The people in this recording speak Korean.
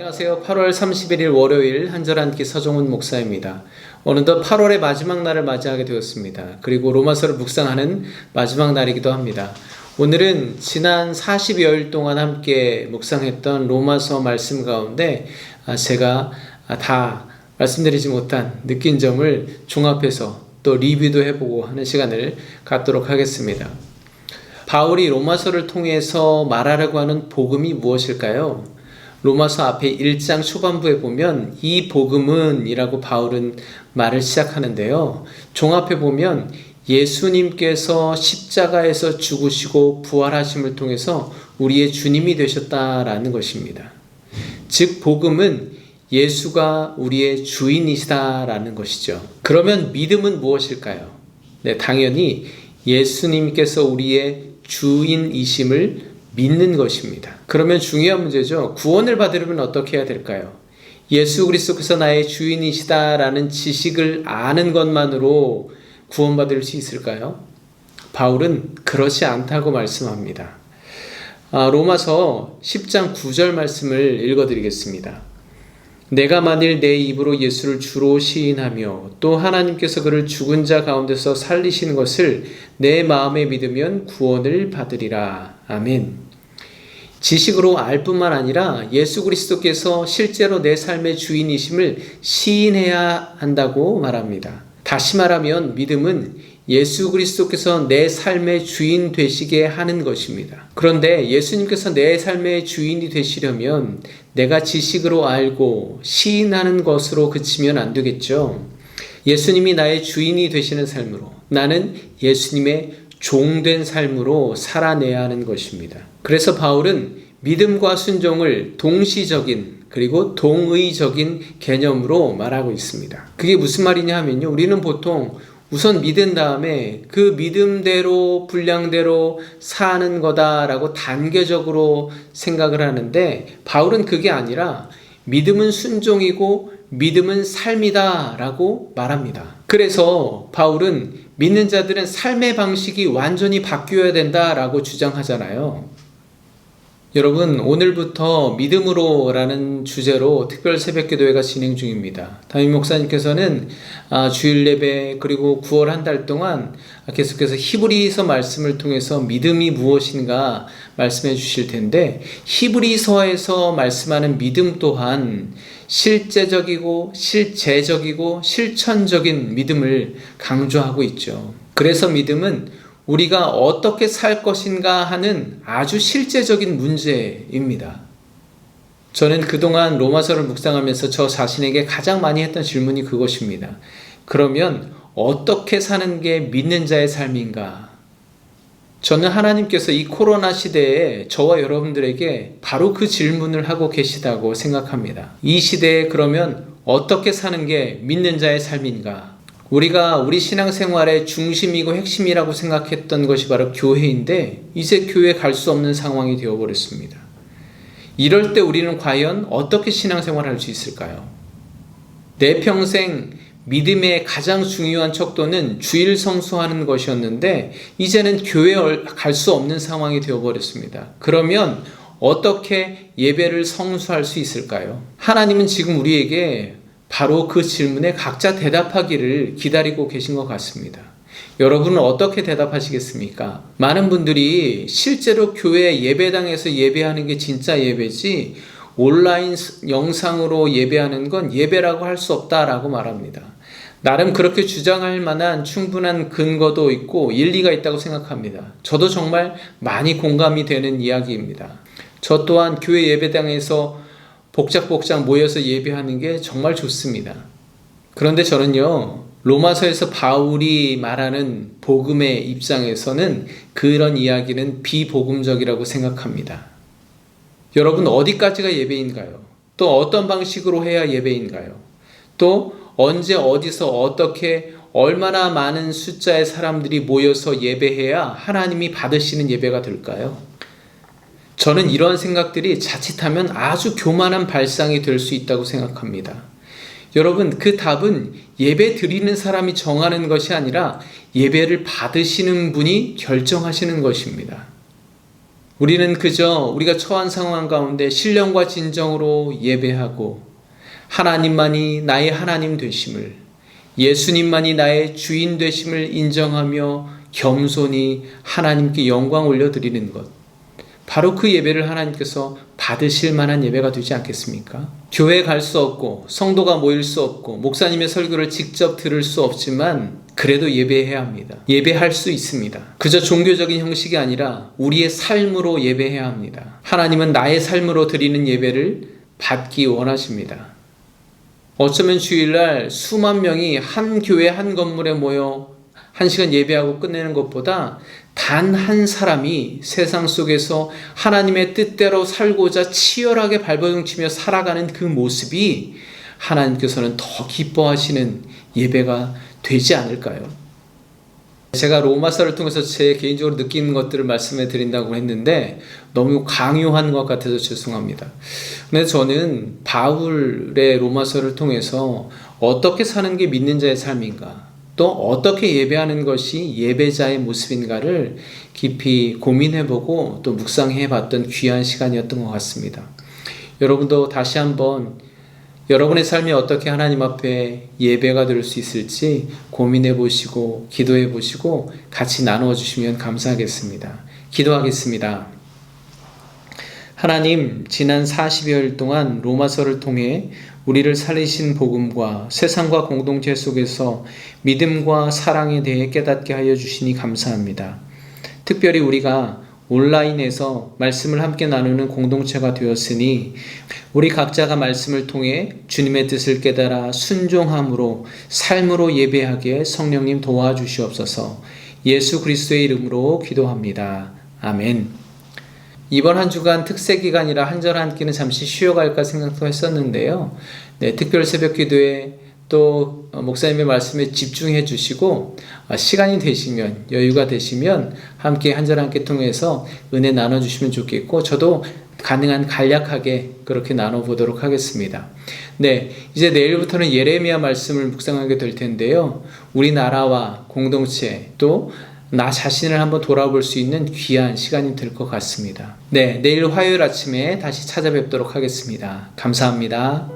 안녕하세요. 8월 31일 월요일 한절 한끼 서정훈 목사입니다. 어느덧 8월의 마지막 날을 맞이하게 되었습니다. 그리고 로마서를 묵상하는 마지막 날이기도 합니다. 오늘은 지난 40여일 동안 함께 묵상했던 로마서 말씀 가운데 제가 다 말씀드리지 못한 느낀 점을 종합해서 또 리뷰도 해보고 하는 시간을 갖도록 하겠습니다. 바울이 로마서를 통해서 말하려고 하는 복음이 무엇일까요? 로마서 앞에 1장 초반부에 보면 이 복음은 이라고 바울은 말을 시작하는데요. 종합해 보면 예수님께서 십자가에서 죽으시고 부활하심을 통해서 우리의 주님이 되셨다라는 것입니다. 즉 복음은 예수가 우리의 주인이시다라는 것이죠. 그러면 믿음은 무엇일까요? 네, 당연히 예수님께서 우리의 주인이심을 믿는 것입니다. 그러면 중요한 문제죠. 구원을 받으려면 어떻게 해야 될까요? 예수 그리스도께서 나의 주인이시다라는 지식을 아는 것만으로 구원받을 수 있을까요? 바울은 그렇지 않다고 말씀합니다. 로마서 10장 9절 말씀을 읽어드리겠습니다. 내가 만일 내 입으로 예수를 주로 시인하며 또 하나님께서 그를 죽은 자 가운데서 살리신 것을 내 마음에 믿으면 구원을 받으리라. 아멘. 지식으로 알 뿐만 아니라 예수 그리스도께서 실제로 내 삶의 주인이심을 시인해야 한다고 말합니다. 다시 말하면 믿음은 예수 그리스도께서 내 삶의 주인 되시게 하는 것입니다. 그런데 예수님께서 내 삶의 주인이 되시려면 내가 지식으로 알고 시인하는 것으로 그치면 안 되겠죠. 예수님이 나의 주인이 되시는 삶으로, 나는 예수님의 종된 삶으로 살아내야 하는 것입니다. 그래서 바울은 믿음과 순종을 동시적인 그리고 동의적인 개념으로 말하고 있습니다. 그게 무슨 말이냐 하면요. 우리는 보통 우선 믿은 다음에 그 믿음대로 분량대로 사는 거다라고 단계적으로 생각을 하는데 바울은 그게 아니라 믿음은 순종이고 믿음은 삶이다 라고 말합니다. 그래서 바울은 믿는 자들은 삶의 방식이 완전히 바뀌어야 된다라고 주장하잖아요. 여러분, 오늘부터 믿음으로 라는 주제로 특별 새벽기도회가 진행 중입니다. 담임 목사님께서는 주일 예배 그리고 9월 한 달 동안 계속해서 히브리서 말씀을 통해서 믿음이 무엇인가 말씀해 주실 텐데 히브리서에서 말씀하는 믿음 또한 실제적이고 실제적이고 실천적인 믿음을 강조하고 있죠. 그래서 믿음은 우리가 어떻게 살 것인가 하는 아주 실제적인 문제입니다. 저는 그동안 로마서를 묵상하면서 저 자신에게 가장 많이 했던 질문이 그것입니다. 그러면 어떻게 사는 게 믿는 자의 삶인가? 저는 하나님께서 이 코로나 시대에 저와 여러분들에게 바로 그 질문을 하고 계시다고 생각합니다. 이 시대에 그러면 어떻게 사는 게 믿는 자의 삶인가? 우리가 우리 신앙생활의 중심이고 핵심이라고 생각했던 것이 바로 교회인데 이제 교회 갈 수 없는 상황이 되어버렸습니다. 이럴 때 우리는 과연 어떻게 신앙생활을 할 수 있을까요? 내 평생 믿음의 가장 중요한 척도는 주일 성수하는 것이었는데 이제는 교회에 갈 수 없는 상황이 되어버렸습니다. 그러면 어떻게 예배를 성수할 수 있을까요? 하나님은 지금 우리에게 바로 그 질문에 각자 대답하기를 기다리고 계신 것 같습니다. 여러분은 어떻게 대답하시겠습니까? 많은 분들이 실제로 교회 예배당에서 예배하는 게 진짜 예배지 온라인 영상으로 예배하는 건 예배라고 할 수 없다라고 말합니다. 나름 그렇게 주장할 만한 충분한 근거도 있고 일리가 있다고 생각합니다. 저도 정말 많이 공감이 되는 이야기입니다. 저 또한 교회 예배당에서 복작복작 모여서 예배하는 게 정말 좋습니다. 그런데 저는요, 로마서에서 바울이 말하는 복음의 입장에서는 그런 이야기는 비복음적이라고 생각합니다. 여러분, 어디까지가 예배인가요? 또 어떤 방식으로 해야 예배인가요? 또 언제 어디서 어떻게 얼마나 많은 숫자의 사람들이 모여서 예배해야 하나님이 받으시는 예배가 될까요? 저는 이런 생각들이 자칫하면 아주 교만한 발상이 될 수 있다고 생각합니다. 여러분, 그 답은 예배 드리는 사람이 정하는 것이 아니라 예배를 받으시는 분이 결정하시는 것입니다. 우리는 그저 우리가 처한 상황 가운데 신령과 진정으로 예배하고 하나님만이 나의 하나님 되심을, 예수님만이 나의 주인 되심을 인정하며 겸손히 하나님께 영광 올려드리는 것, 바로 그 예배를 하나님께서 받으실 만한 예배가 되지 않겠습니까? 교회에 갈 수 없고 성도가 모일 수 없고 목사님의 설교를 직접 들을 수 없지만 그래도 예배해야 합니다. 예배할 수 있습니다. 그저 종교적인 형식이 아니라 우리의 삶으로 예배해야 합니다. 하나님은 나의 삶으로 드리는 예배를 받기 원하십니다. 어쩌면 주일날 수만 명이 한 교회 한 건물에 모여 1시간 예배하고 끝내는 것보다 단 한 사람이 세상 속에서 하나님의 뜻대로 살고자 치열하게 발버둥치며 살아가는 그 모습이 하나님께서는 더 기뻐하시는 예배가 되지 않을까요? 제가 로마서를 통해서 제 개인적으로 느끼는 것들을 말씀해 드린다고 했는데 너무 강요한 것 같아서 죄송합니다. 근데 저는 바울의 로마서를 통해서 어떻게 사는 게 믿는 자의 삶인가, 또 어떻게 예배하는 것이 예배자의 모습인가를 깊이 고민해보고 또 묵상해봤던 귀한 시간이었던 것 같습니다. 여러분도 다시 한번 여러분의 삶이 어떻게 하나님 앞에 예배가 될 수 있을지 고민해보시고 기도해보시고 같이 나누어주시면 감사하겠습니다. 기도하겠습니다. 하나님, 지난 40여일 동안 로마서를 통해 우리를 살리신 복음과 세상과 공동체 속에서 믿음과 사랑에 대해 깨닫게 하여 주시니 감사합니다. 특별히 우리가 온라인에서 말씀을 함께 나누는 공동체가 되었으니 우리 각자가 말씀을 통해 주님의 뜻을 깨달아 순종함으로 삶으로 예배하기에 성령님 도와주시옵소서. 예수 그리스도의 이름으로 기도합니다. 아멘. 이번 한 주간 특세 기간이라 한 절 한 끼는 잠시 쉬어갈까 생각도 했었는데요. 특별 새벽 기도에 또 목사님의 말씀에 집중해 주시고 시간이 되시면, 여유가 되시면 함께 한 절 한 끼 통해서 은혜 나눠주시면 좋겠고, 저도 가능한 간략하게 그렇게 나눠보도록 하겠습니다. 이제 내일부터는 예레미야 말씀을 묵상하게 될 텐데요. 우리나라와 공동체 또 나 자신을 한번 돌아볼 수 있는 귀한 시간이 될 것 같습니다. 내일 화요일 아침에 다시 찾아뵙도록 하겠습니다. 감사합니다.